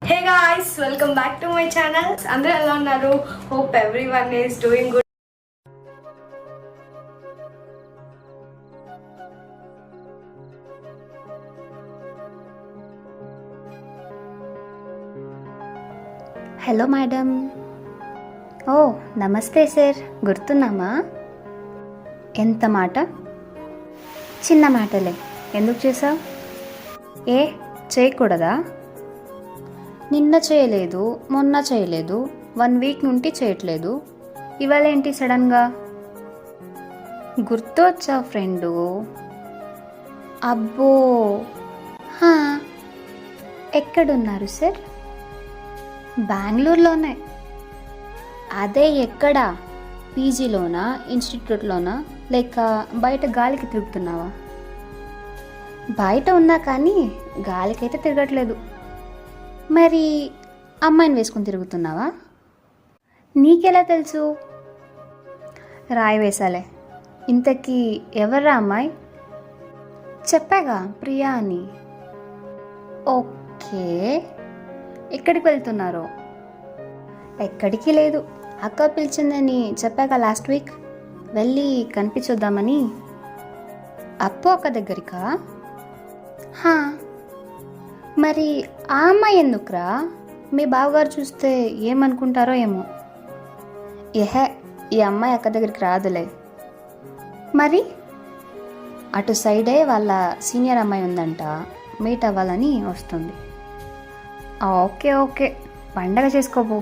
Hey guys, welcome back to my channel. Andra ela unnaru? Hope everyone is doing good. Hello madam. ఓ నమస్తే sir, గుర్తున్నామా? ఎంత మాట? చిన్న మాటలే ఎందుకు చేసావు? ఏ చేయకూడదా? నిన్న చేయలేదు, మొన్న చేయలేదు, 1 వీక్ నుండి చేయట్లేదు, ఇవాళ ఏంటి సడన్గా? గుర్తు వచ్చా ఫ్రెండు? అబ్బో, హా, ఎక్కడున్నారు సార్? బెంగళూరులోనే. అదే ఎక్కడా? పీజీలోనా, ఇన్స్టిట్యూట్లోనా, లేక బయట గాలికి తిరుగుతున్నావా? బయట ఉన్నా కానీ గాలికైతే తిరగట్లేదు. మరి అమ్మాయిని వేసుకుని తిరుగుతున్నావా? నీకెలా తెలుసు? రాయి వేసాలే. ఇంతకీ ఎవర్రా అమ్మాయి? చెప్పాగా, ప్రియా అని. ఓకే, ఎక్కడికి వెళ్తున్నారో? ఎక్కడికి లేదు, అక్క పిలిచిందని చెప్పాక లాస్ట్ వీక్, వెళ్ళి కనిపించొద్దామని. అప్పు అక్క దగ్గరికా? హా, మరి ఆ అమ్మాయి ఎందుకురా? మీ బావగారు చూస్తే ఏమనుకుంటారో ఏమో. ఏహే, ఈ అమ్మాయి అక్క దగ్గరికి రాదులే. మరి అటు సైడే వాళ్ళ సీనియర్ అమ్మాయి ఉందంట, మీట్ అవ్వాలని వస్తుంది. ఓకే ఓకే, పండగ చేసుకోపో.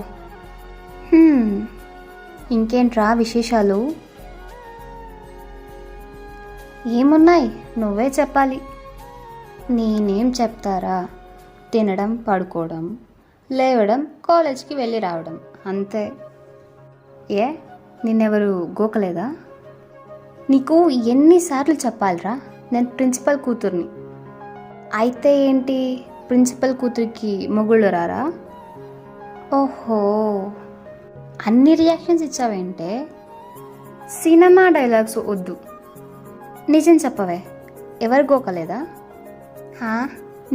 ఇంకేంట్రా విశేషాలు? ఏమున్నాయి, నువ్వే చెప్పాలి. నేనేం చెప్తారా? తినడం, పడుకోవడం, లేవడం, కాలేజ్కి వెళ్ళి రావడం, అంతే. ఏ, నిన్నెవరు గోకలేదా? నీకు ఎన్నిసార్లు చెప్పాలిరా, నేను ప్రిన్సిపల్ కూతుర్ని. అయితే ఏంటి, ప్రిన్సిపల్ కూతురికి మొగుళ్ళు రారా? ఓహో, అన్ని రియాక్షన్స్ ఇచ్చావేంటే? సినిమా డైలాగ్స్ వద్దు, నిజం చెప్పవే, ఎవరు గోకలేదా?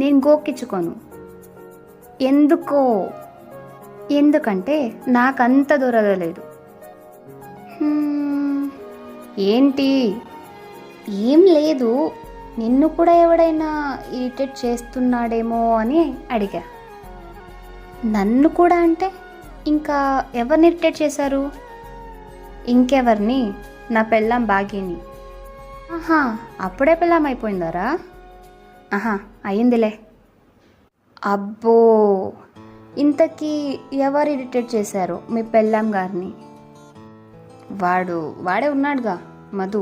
నేను గోకిచ్చుకోను. ఎందుకో? ఎందుకంటే నాకంత దొరదలేదు. ఏంటి? ఏం లేదు, నిన్ను కూడా ఎవడైనా ఇరిటేట్ చేస్తున్నాడేమో అని అడిగా. నన్ను కూడా అంటే ఇంకా ఎవరిని ఇరిటేట్ చేశారు? ఇంకెవరిని? నా పెళ్ళాం భాగ్యని. ఆహా, అప్పుడే పెళ్ళాం అయిపోయిందారా? ఆహా, అయ్యిందిలే. అబ్బో, ఇంతకీ ఎవరు ఇరిటేట్ చేశారు మీ పెళ్ళాం గారిని? వాడే ఉన్నాడుగా, మధు.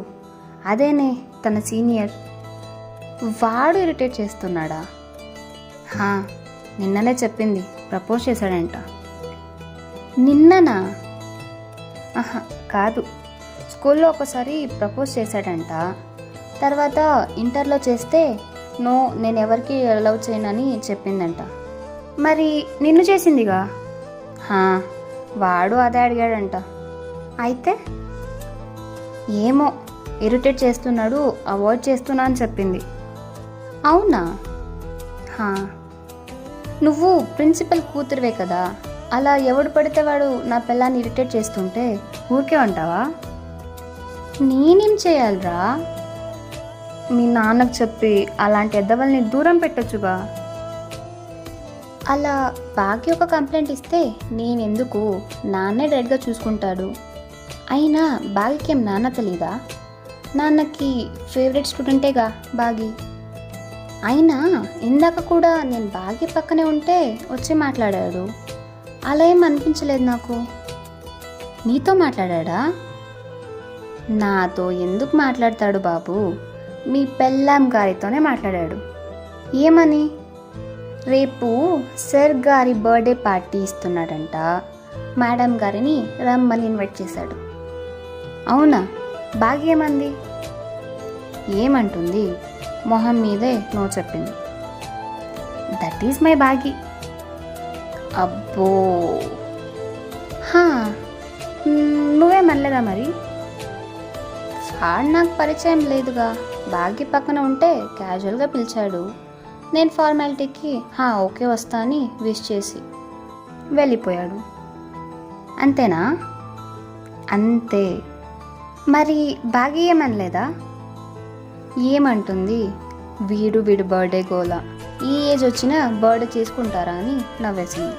అదేనే, తన సీనియర్. వాడు ఇరిటేట్ చేస్తున్నాడా? నిన్ననే చెప్పింది, ప్రపోజ్ చేశాడంట. నిన్ననా? ఆహా కాదు, స్కూల్లో ఒకసారి ప్రపోజ్ చేశాడంట. తర్వాత ఇంటర్లో చేస్తే నో, నేను ఎవరికి లవ్ చేయనని చెప్పిందంట. మరి నిన్ను చేసిందిగా? వాడు అదే అడిగాడంట. అయితే ఏమో, ఇరిటేట్ చేస్తున్నాడు, అవాయిడ్ చేస్తున్నా అని చెప్పింది. అవునా? నువ్వు ప్రిన్సిపల్ కూతురువే కదా, అలా ఎవడు పడితే వాడు నా పిల్లాన్ని ఇరిటేట్ చేస్తుంటే ఊరికే ఉంటావా? నేనేం చేయాలిరా? మీ నాన్నకు చెప్పి అలాంటి ఎద్దవల్ని దూరం పెట్టొచ్చుగా. అలా బాగా ఒక కంప్లైంట్ ఇస్తే నేనెందుకు, నాన్నే డైరెక్ట్గా చూసుకుంటాడు. అయినా బాగికేం నాన్న తెలీదా? నాన్నకి ఫేవరెట్ స్టూడెంటేగా బాగి. అయినా ఇందాక కూడా నేను బాగి పక్కనే ఉంటే వచ్చి మాట్లాడాడు, అలా ఏం అనిపించలేదు నాకు. నీతో మాట్లాడా? నాతో ఎందుకు మాట్లాడతాడు బాబు, మీ పెళ్ళాం గారితోనే మాట్లాడాడు. ఏమని? రేపు సార్ గారి బర్త్డే పార్టీ ఇస్తున్నాడంట, మేడం గారిని రమ్మని ఇన్వైట్ చేశాడు. అవునా? బాగేమంది? ఏమంటుంది? మొహం మీదే నో చెప్పింది. దట్ ఈజ్ మై బాగి. అబ్బో, నువ్వేమనలేదా మరి? వాడు నాకు పరిచయం లేదుగా, బాగి పక్కన ఉంటే క్యాజువల్గా పిలిచాడు, నేను ఫార్మాలిటీకి ఓకే వస్తా అని విష్ చేసి వెళ్ళిపోయాడు. అంతేనా? అంతే. మరి బాగా ఏమనలేదా? ఏమంటుంది? వీడు బర్త్డే గోల, ఈ ఏజ్ వచ్చినా బర్త్డే చేసుకుంటారా అని నవ్వేసింది.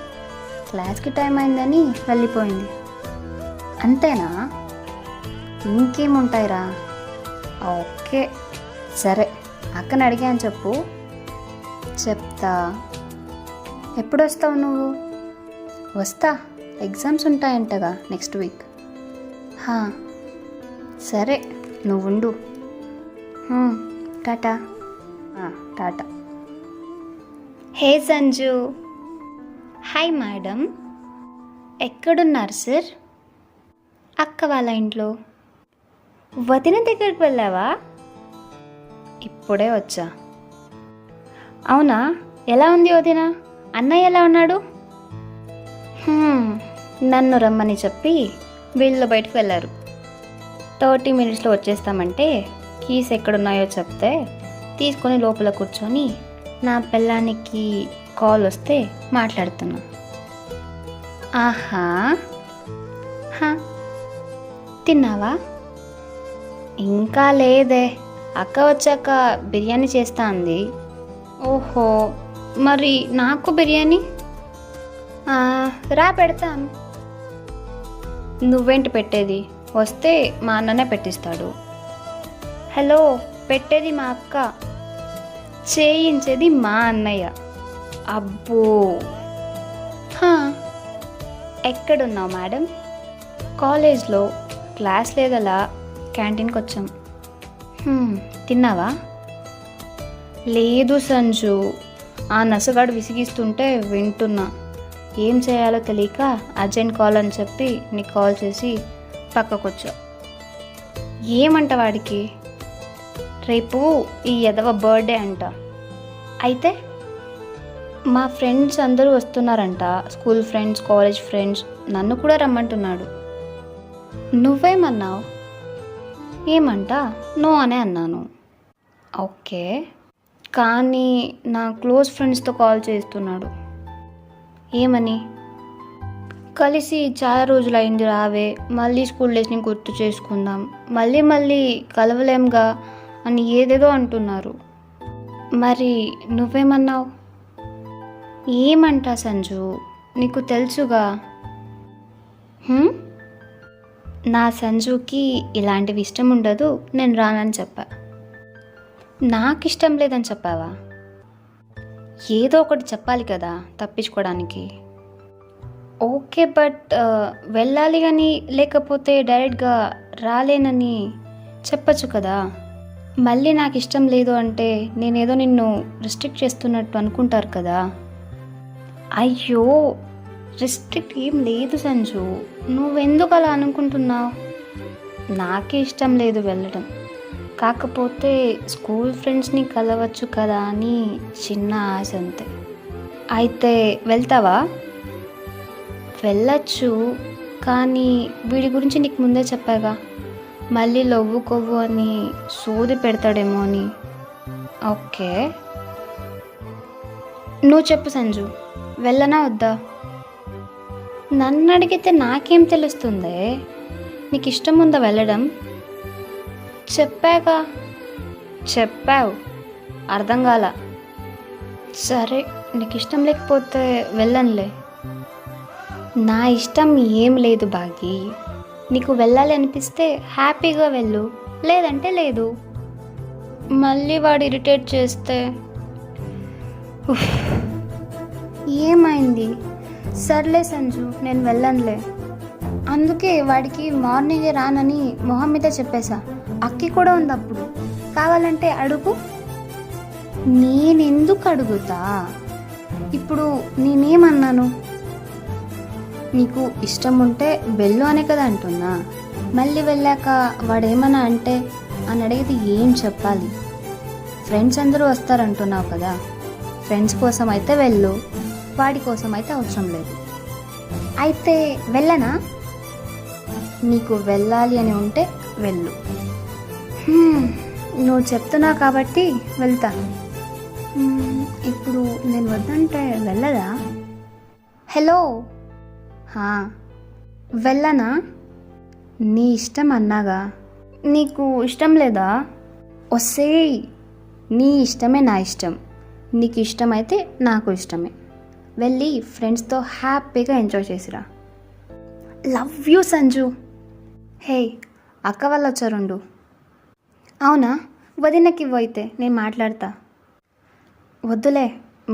క్లాస్కి టైం అయిందని వెళ్ళిపోయింది. అంతేనా? ఇంకేముంటాయిరా? ఓకే సరే, అక్కని అడిగాను చెప్పు. చెప్తా. ఎప్పుడు వస్తావు నువ్వు? వస్తా, ఎగ్జామ్స్ ఉంటాయంటగా నెక్స్ట్ వీక్. సరే నువ్వుండు. Tata. Tata. Hey Sanju. Hi madam. ఎక్కడున్నారు సార్? అక్క వాళ్ళ ఇంట్లో. వదిన దగ్గరికి వెళ్ళావా? ఇప్పుడే వచ్చా. అవునా, ఎలా ఉంది వదిన? అన్నయ్య ఎలా ఉన్నాడు? నన్ను రమ్మని చెప్పి వీళ్ళు బయటకు వెళ్ళారు. 30 మినిట్స్లో వచ్చేస్తామంటే కీస్ ఎక్కడున్నాయో చెప్తే తీసుకొని లోపల కూర్చొని నా పిల్లానికి కాల్ వస్తే మాట్లాడుతున్నా. ఆహా. తిన్నావా? ఇంకా లేదే, అక్క వచ్చాక బిర్యానీ చేస్తా అంది. ఓహో, మరి నాకు బిర్యానీ రా పెడతాను. నువ్వేంటి పెట్టేది? వస్తే మా అన్ననే పెట్టిస్తాడు. హలో, పెట్టేది మా అక్క, చేయించేది మా అన్నయ్య. అబ్బో. ఎక్కడున్నావు మేడం? కాలేజ్లో. క్లాస్ లేదలా క్యాంటీన్కి వచ్చాం. తిన్నావా? లేదు సంజు, ఆ నసగాడు విసిగిస్తుంటే వింటున్నా. ఏం చేయాలో తెలియక అర్జెంట్ కాల్ అని చెప్పి నీకు కాల్ చేసి పక్కకొచ్చా. ఏమంట వాడికి? రేపు ఈ ఎదవ బర్త్డే అంట. అయితే మా ఫ్రెండ్స్ అందరూ వస్తున్నారంట, స్కూల్ ఫ్రెండ్స్, కాలేజ్ ఫ్రెండ్స్. నన్ను కూడా రమ్మంటున్నాడు. నువ్వేమన్నావు? ఏమంట? నో అనే అన్నాను. ఓకే, కానీ నా క్లోజ్ ఫ్రెండ్స్తో కాల్ చేస్తున్నాడు. ఏమని? కలిసి చాలా రోజులైంది, రావే, మళ్ళీ స్కూల్ డేస్ని గుర్తు చేసుకుందాం, మళ్ళీ కలవలేంగా అని ఏదేదో అంటున్నారు. మరి నువ్వేమన్నావు? ఏమంటా సంజు, నీకు తెలుసుగా. నా సంజుకి ఇలాంటివి ఇష్టం ఉండదు, నేను రానని చెప్పా. నాకు ఇష్టం లేదని చెప్పావా? ఏదో ఒకటి చెప్పాలి కదా తప్పించుకోవడానికి. ఓకే, బట్ వెళ్ళాలి కానీ, లేకపోతే డైరెక్ట్గా రాలేనని చెప్పచ్చు కదా. మళ్ళీ నాకు ఇష్టం లేదు అంటే నేనేదో నిన్ను రిస్ట్రిక్ట్ చేస్తున్నట్టు అనుకుంటారు కదా. అయ్యో, రిస్ట్రిక్ట్ ఏం లేదు సంజు, నువ్వెందుకు అలా అనుకుంటున్నావు? నాకే ఇష్టం లేదు వెళ్ళడం, కాకపోతే స్కూల్ ఫ్రెండ్స్ని కలవచ్చు కదా అని చిన్న ఆశ అంతే. అయితే వెళ్తావా? వెళ్ళచ్చు, కానీ వీడి గురించి నీకు ముందే చెప్పాగా, మళ్ళీ లవ్వు కొవ్వు అని సోది పెడతాడేమో అని. ఓకే, నువ్వు చెప్పు సంజు, వెళ్ళనా వద్దా? నన్ను అడిగితే నాకేం తెలుస్తుందే? నీకు ఇష్టం ఉందా వెళ్ళడం? చెప్పాగా. చెప్పావు, అర్థం కాల. సరే, నీకు ఇష్టం లేకపోతే వెళ్ళనులే. నా ఇష్టం ఏం లేదు బాగి, నీకు వెళ్ళాలి అనిపిస్తే హ్యాపీగా వెళ్ళు, లేదంటే లేదు. మళ్ళీ వాడు ఇరిటేట్ చేస్తే ఏమైంది? సర్లే సంజు, నేను వెళ్ళనులే. అందుకే వాడికి మార్నింగే రానని మొహం మీద చెప్పేశా. అక్కి కూడా ఉంది అప్పుడు, కావాలంటే అడుగు. నేనెందుకు అడుగుతా? ఇప్పుడు నేనేమన్నాను? నీకు ఇష్టం ఉంటే వెళ్ళు అనే కదా అంటున్నా. మళ్ళీ వెళ్ళాక వాడేమన్నా అంటే అని అడిగితే ఏం చెప్పాలి? ఫ్రెండ్స్ అందరూ వస్తారంటున్నావు కదా, ఫ్రెండ్స్ కోసం అయితే వెళ్ళు, వాడి కోసం అయితే అవసరం లేదు. అయితే వెళ్ళనా? నీకు వెళ్ళాలి అని ఉంటే వెళ్ళు. నువ్వు చెప్తున్నావు కాబట్టి వెళ్తాను. ఇప్పుడు నేను వద్దంటే వెళ్ళదా? హలో, వెళ్ళనా? నీ ఇష్టం అన్నాగా. నీకు ఇష్టం లేదా? ఒసేయ్, నీ ఇష్టమే నా ఇష్టం. నీకు ఇష్టమైతే నాకు ఇష్టమే. వెళ్ళి ఫ్రెండ్స్తో హ్యాపీగా ఎంజాయ్ చేసిరా. Love you Sanju. హే, అక్క వాళ్ళు వచ్చారుండు. అవునా? వదినకి ఇవ్వైతే నేను మాట్లాడతా. వద్దులే,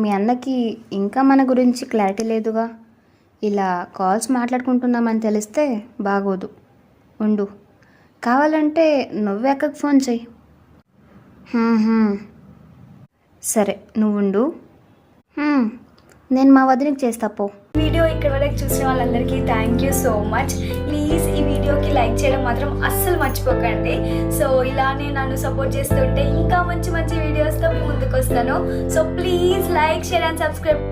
మీ అన్నకి ఇంకా మన గురించి క్లారిటీ లేదుగా. ఇలా కాల్స్ మాట్లాడుకుంటున్నామని తెలిస్తే బాగోదు. ఉండు, కావాలంటే నువ్వే అక్కకి ఫోన్ చెయ్యి. సరే, నువ్వుండు. నేను మా వదినకి చేస్తా పో. వీడియో ఇక్కడ వరకు చూసిన వాళ్ళందరికీ thank you so much. Please ఈ వీడియోకి లైక్ చేయడం మాత్రం అస్సలు మర్చిపోకండి. సో ఇలానే నన్ను సపోర్ట్ చేస్తుంటే ఇంకా మంచి మంచి వీడియోస్తో మీ ముందుకు వస్తాను. So please like, share and subscribe.